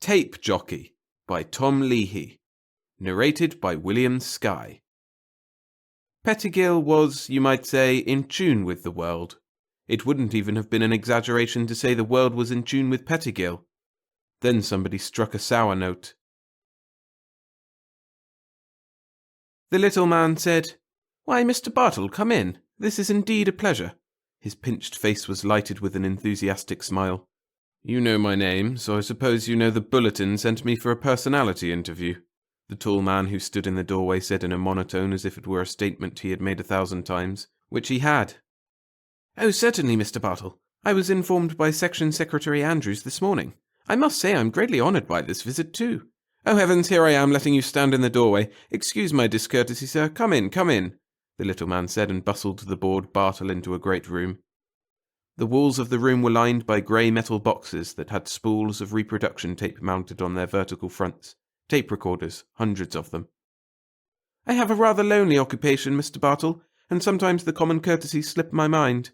Tape Jockey by Tom Leahy. Narrated by William Skye. Pettigill was, you might say, in tune with the world. It wouldn't even have been an exaggeration to say the world was in tune with Pettigill. Then somebody struck a sour note. The little man said, "Why, Mr. Bartle, come in. This is indeed a pleasure." His pinched face was lighted with an enthusiastic smile. "You know my name, so I suppose you know the bulletin sent me for a personality interview," the tall man who stood in the doorway said in a monotone as if it were a statement he had made 1,000 times, which he had. "Oh, certainly, Mr. Bartle. I was informed by Section Secretary Andrews this morning. I must say I'm greatly honoured by this visit, too. Oh, heavens, here I am letting you stand in the doorway. Excuse my discourtesy, sir. Come in, the little man said and bustled the bored Bartle into a great room. The walls of the room were lined by grey metal boxes that had spools of reproduction tape mounted on their vertical fronts. Tape recorders, hundreds of them. "I have a rather lonely occupation, Mr. Bartle, and sometimes the common courtesies slip my mind.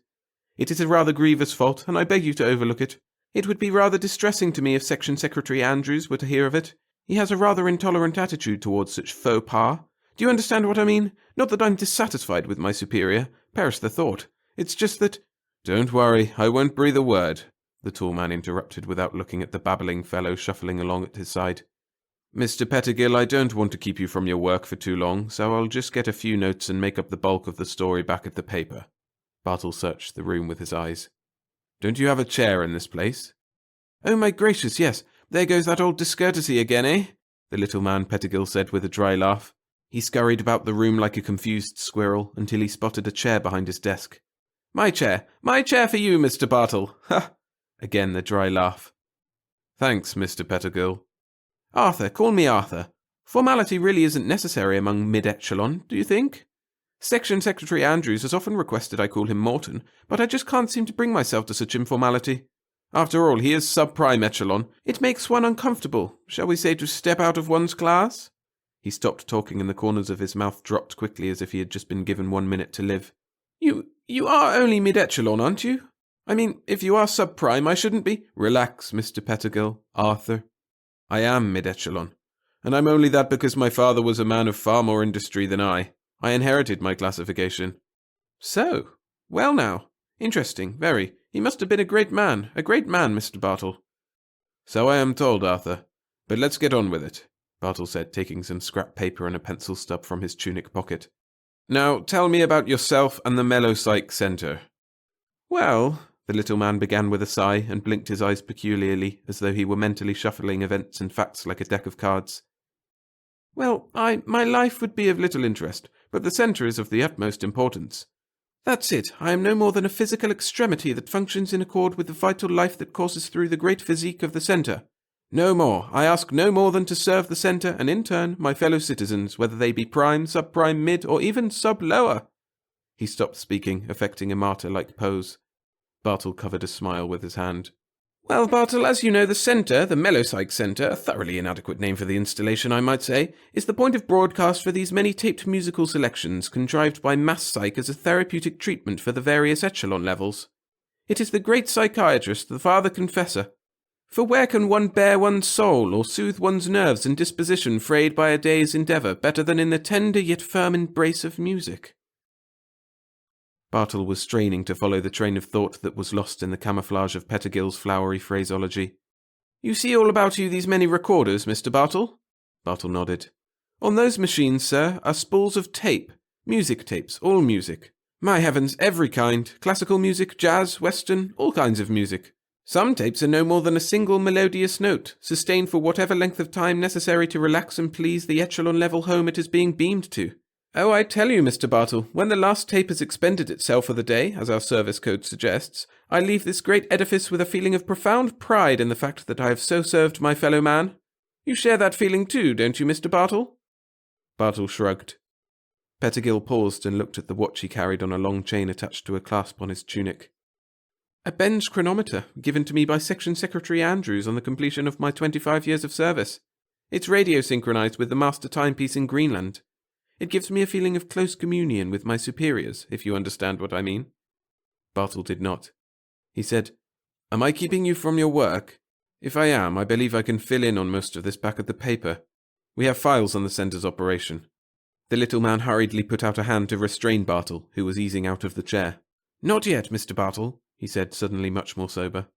It is a rather grievous fault, and I beg you to overlook it. It would be rather distressing to me if Section Secretary Andrews were to hear of it. He has a rather intolerant attitude towards such faux pas. Do you understand what I mean? Not that I'm dissatisfied with my superior. Perish the thought. It's just that—" "Don't worry, I won't breathe a word," the tall man interrupted without looking at the babbling fellow shuffling along at his side. "Mr. Pettigill, I don't want to keep you from your work for too long, so I'll just get a few notes and make up the bulk of the story back at the paper." Bartle searched the room with his eyes. "Don't you have a chair in this place?" "Oh, my gracious, yes. There goes that old discourtesy again, eh?" the little man Pettigill said with a dry laugh. He scurried about the room like a confused squirrel until he spotted a chair behind his desk. My chair for you, Mr. Bartle. Ha!" Again the dry laugh. "Thanks, Mr. Pettigill." "Arthur, call me Arthur. Formality really isn't necessary among mid-echelon, do you think? Section Secretary Andrews has often requested I call him Morton, but I just can't seem to bring myself to such informality. After all, he is sub-prime echelon. It makes one uncomfortable, shall we say, to step out of one's class?" He stopped talking and the corners of his mouth dropped quickly as if he had just been given 1 minute to live. You are only mid-echelon, aren't you? I mean, if you are sub-prime, I shouldn't be—" "Relax, Mr. Pettigill, Arthur. I am mid-echelon, and I'm only that because my father was a man of far more industry than I. I inherited my classification." "So? Well now. Interesting, very. He must have been a great man, Mr. Bartle." "So I am told, Arthur. But let's get on with it," Bartle said, taking some scrap paper and a pencil stub from his tunic pocket. "Now, tell me about yourself and the Mellowpsych Center." "Well," the little man began with a sigh and blinked his eyes peculiarly, as though he were mentally shuffling events and facts like a deck of cards. "Well, my life would be of little interest, but the centre is of the utmost importance. That's it. I am no more than a physical extremity that functions in accord with the vital life that courses through the great physique of the centre. No more. I ask no more than to serve the centre and, in turn, my fellow citizens, whether they be prime, sub-prime, mid, or even sub-lower." He stopped speaking, affecting a martyr-like pose. Bartle covered a smile with his hand. "Well, Bartle, as you know, the centre, the Mellowpsych Centre, a thoroughly inadequate name for the installation, I might say, is the point of broadcast for these many taped musical selections contrived by mass psych as a therapeutic treatment for the various echelon levels. It is the great psychiatrist, the Father Confessor. For where can one bare one's soul or soothe one's nerves and disposition frayed by a day's endeavour better than in the tender yet firm embrace of music?" Bartle was straining to follow the train of thought that was lost in the camouflage of Pettigill's flowery phraseology. "You see all about you these many recorders, Mr. Bartle?" Bartle nodded. "On those machines, sir, are spools of tape. Music tapes, all music. My heavens, every kind. Classical music, jazz, western, all kinds of music. Some tapes are no more than a single melodious note, sustained for whatever length of time necessary to relax and please the echelon level home it is being beamed to. Oh, I tell you, Mr. Bartle, when the last tape has expended itself for the day, as our service code suggests, I leave this great edifice with a feeling of profound pride in the fact that I have so served my fellow man. You share that feeling too, don't you, Mr. Bartle?" Bartle shrugged. Pettigill paused and looked at the watch he carried on a long chain attached to a clasp on his tunic. "A Benz chronometer, given to me by Section Secretary Andrews on the completion of my 25 years of service. It's radio synchronized with the master timepiece in Greenland. It gives me a feeling of close communion with my superiors, if you understand what I mean." Bartle did not. He said, "Am I keeping you from your work?" If I am, I believe I can fill in on most of this back at the paper. We have files on the center's operation. The little man hurriedly put out a hand to restrain Bartle, who was easing out of the chair. Not yet, Mr. Bartle, he said, suddenly much more sober.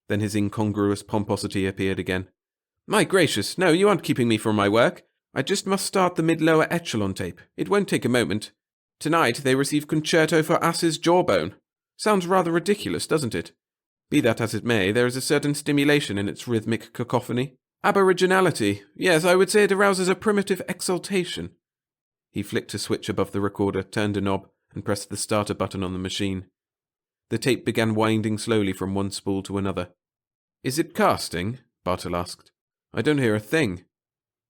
Then his incongruous pomposity appeared again. My gracious, no, you aren't keeping me from my work. I just must start the mid-lower echelon tape. It won't take a moment. Tonight they receive Concerto for Ass's Jawbone. Sounds rather ridiculous, doesn't it? Be that as it may, there is a certain stimulation in its rhythmic cacophony. Aboriginality. Yes, I would say it arouses a primitive exultation. He flicked a switch above the recorder, turned a knob, and pressed the starter button on the machine. The tape began winding slowly from one spool to another. Is it casting? Bartle asked. I don't hear a thing.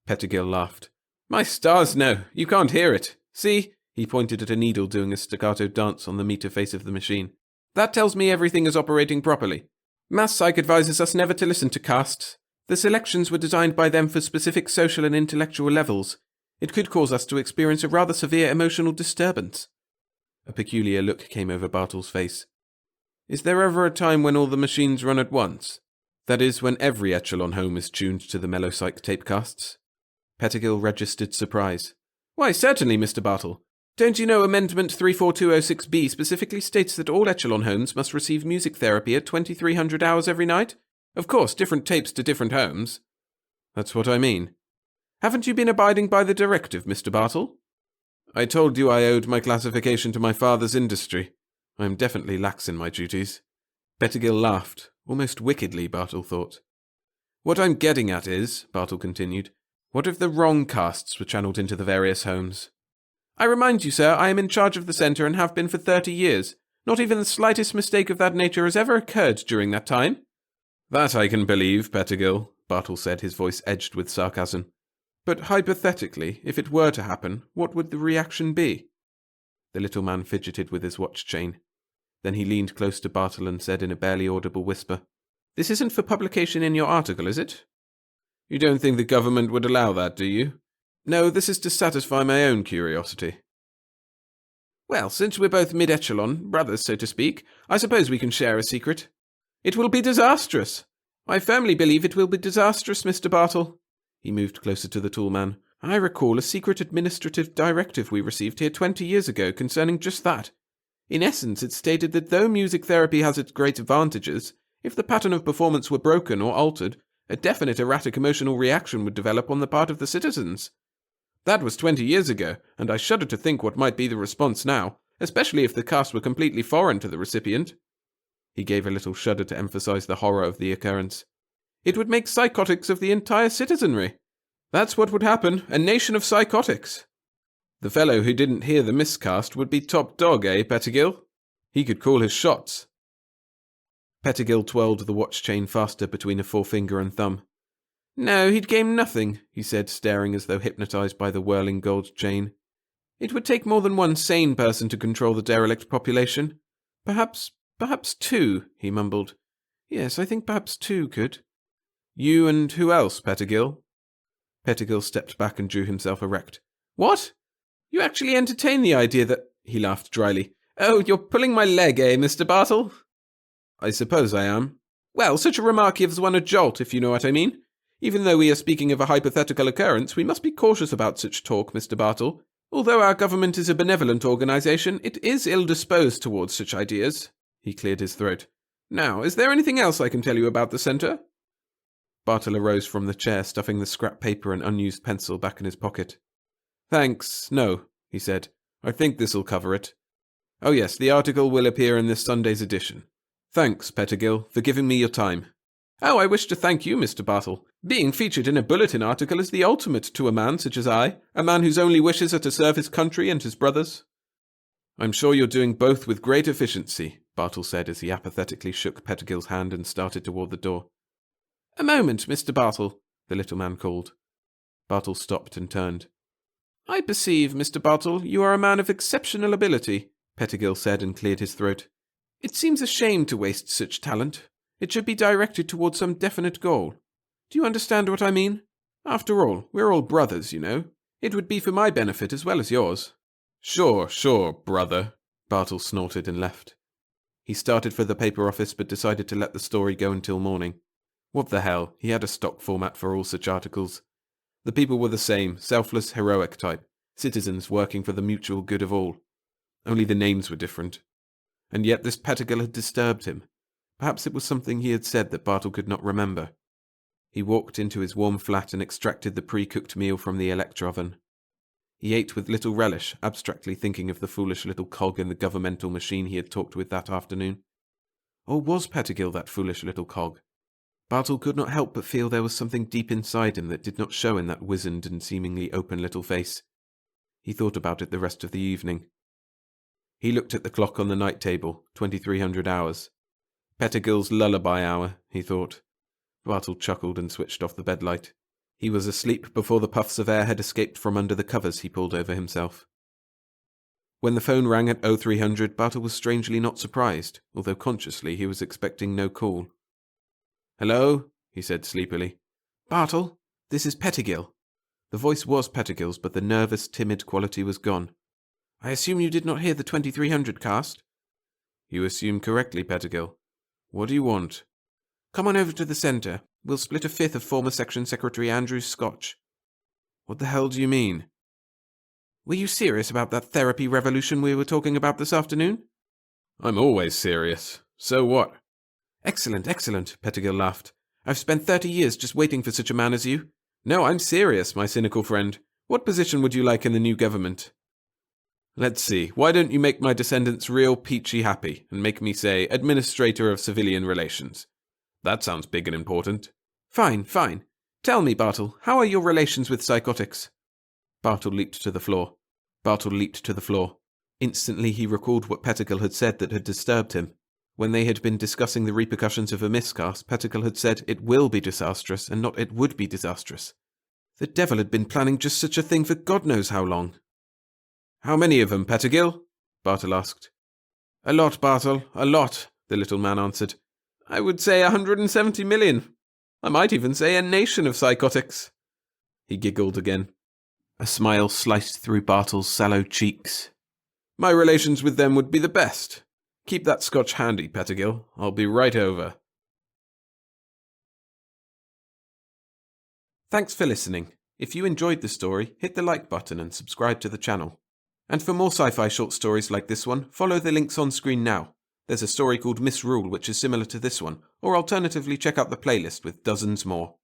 Pettigill laughed. My stars, no, you can't hear it. See? He pointed at a needle doing a staccato dance on the meter face of the machine. That tells me everything is operating properly. Mass Psych advises us never to listen to casts. The selections were designed by them for specific social and intellectual levels. It could cause us to experience a rather severe emotional disturbance. A peculiar look came over Bartle's face. Is there ever a time when all the machines run at once? That is, when every echelon home is tuned to the Mellow Psych tapecasts? Pettigill registered surprise. Why, certainly, Mr. Bartle. Don't you know Amendment 34206B specifically states that all echelon homes must receive music therapy at 2300 hours every night? Of course, different tapes to different homes. That's what I mean. Haven't you been abiding by the directive, Mr. Bartle? I told you I owed my classification to my father's industry. I am definitely lax in my duties. Pettigill laughed, almost wickedly, Bartle thought. What I'm getting at is, Bartle continued, what if the wrong casts were channeled into the various homes? I remind you, sir, I am in charge of the centre and have been for 30 years. Not even the slightest mistake of that nature has ever occurred during that time. That I can believe, Pettigill, Bartle said, his voice edged with sarcasm. But hypothetically, if it were to happen, what would the reaction be? The little man fidgeted with his watch chain. Then he leaned close to Bartle and said in a barely audible whisper, This isn't for publication in your article, is it? You don't think the government would allow that, do you? No, this is to satisfy my own curiosity. Well, since we're both mid-echelon, brothers, so to speak, I suppose we can share a secret. It will be disastrous. I firmly believe it will be disastrous, Mr. Bartle. He moved closer to the tall man. I recall a secret administrative directive we received here 20 years ago concerning just that. In essence, it stated that though music therapy has its great advantages, if the pattern of performance were broken or altered, a definite erratic emotional reaction would develop on the part of the citizens. That was 20 years ago, and I shudder to think what might be the response now, especially if the cast were completely foreign to the recipient. He gave a little shudder to emphasize the horror of the occurrence. It would make psychotics of the entire citizenry. That's what would happen, a nation of psychotics. The fellow who didn't hear the miscast would be top dog, eh, Pettigill? He could call his shots. Pettigill twirled the watch chain faster between a forefinger and thumb. No, he'd gain nothing, he said, staring as though hypnotized by the whirling gold chain. It would take more than one sane person to control the derelict population. Perhaps 2, he mumbled. Yes, I think perhaps 2 could. You and who else, Pettigill? Pettigill stepped back and drew himself erect. What? You actually entertain the idea that... He laughed dryly. Oh, you're pulling my leg, eh, Mr. Bartle? I suppose I am. Well, such a remark gives one a jolt, if you know what I mean. Even though we are speaking of a hypothetical occurrence, we must be cautious about such talk, Mr. Bartle. Although our government is a benevolent organisation, it is ill-disposed towards such ideas. He cleared his throat. Now, is there anything else I can tell you about the centre? Bartle arose from the chair, stuffing the scrap paper and unused pencil back in his pocket. Thanks, no, he said. I think this'll cover it. Oh yes, the article will appear in this Sunday's edition. Thanks, Pettigill, for giving me your time. Oh, I wish to thank you, Mr. Bartle. Being featured in a bulletin article is the ultimate to a man such as I, a man whose only wishes are to serve his country and his brothers. I'm sure you're doing both with great efficiency, Bartle said as he apathetically shook Pettigill's hand and started toward the door. A moment, Mr. Bartle, the little man called. Bartle stopped and turned. I perceive, Mr. Bartle, you are a man of exceptional ability, Pettigill said and cleared his throat. It seems a shame to waste such talent. It should be directed towards some definite goal. Do you understand what I mean? After all, we're all brothers, you know. It would be for my benefit as well as yours. Sure, brother, Bartle snorted and left. He started for the paper office but decided to let the story go until morning. What the hell, he had a stock format for all such articles. The people were the same, selfless, heroic type, citizens working for the mutual good of all. Only the names were different. And yet this Pettigill had disturbed him. Perhaps it was something he had said that Bartle could not remember. He walked into his warm flat and extracted the pre-cooked meal from the electro-oven. He ate with little relish, abstractly thinking of the foolish little cog in the governmental machine he had talked with that afternoon. Or was Pettigill that foolish little cog? Bartle could not help but feel there was something deep inside him that did not show in that wizened and seemingly open little face. He thought about it the rest of the evening. He looked at the clock on the night table, 2300 hours. Pettigill's lullaby hour, he thought. Bartle chuckled and switched off the bedlight. He was asleep before the puffs of air had escaped from under the covers he pulled over himself. When the phone rang at 0300, Bartle was strangely not surprised, although consciously he was expecting no call. "Hello?" he said sleepily. "Bartle, this is Pettigill." The voice was Pettigill's, but the nervous, timid quality was gone. "I assume you did not hear the 2300 cast?" "You assume correctly, Pettigill. What do you want?" "Come on over to the centre. We'll split a fifth of former Section Secretary Andrew's scotch." "What the hell do you mean?" "Were you serious about that therapy revolution we were talking about this afternoon?" "I'm always serious. So what?" "Excellent, excellent," Pettigill laughed. "I've spent 30 years just waiting for such a man as you. No, I'm serious, my cynical friend. What position would you like in the new government?" "Let's see, why don't you make my descendants real peachy happy and make me, say, Administrator of Civilian Relations? That sounds big and important." "Fine, fine. Tell me, Bartle, how are your relations with psychotics?" Bartle leaped to the floor. Instantly he recalled what Pettigill had said that had disturbed him. When they had been discussing the repercussions of a miscast, Pettigill had said it will be disastrous and not it would be disastrous. The devil had been planning just such a thing for God knows how long. "How many of them, Pettigill?" Bartle asked. "A lot, Bartle, a lot," the little man answered. "I would say 170 million. I might even say a nation of psychotics." He giggled again. A smile sliced through Bartle's sallow cheeks. "My relations with them would be the best. Keep that scotch handy, Pettigill. I'll be right over." Thanks for listening. If you enjoyed the story, hit the like button and subscribe to the channel. And for more sci-fi short stories like this one, follow the links on screen now. There's a story called Misrule which is similar to this one, or alternatively check out the playlist with dozens more.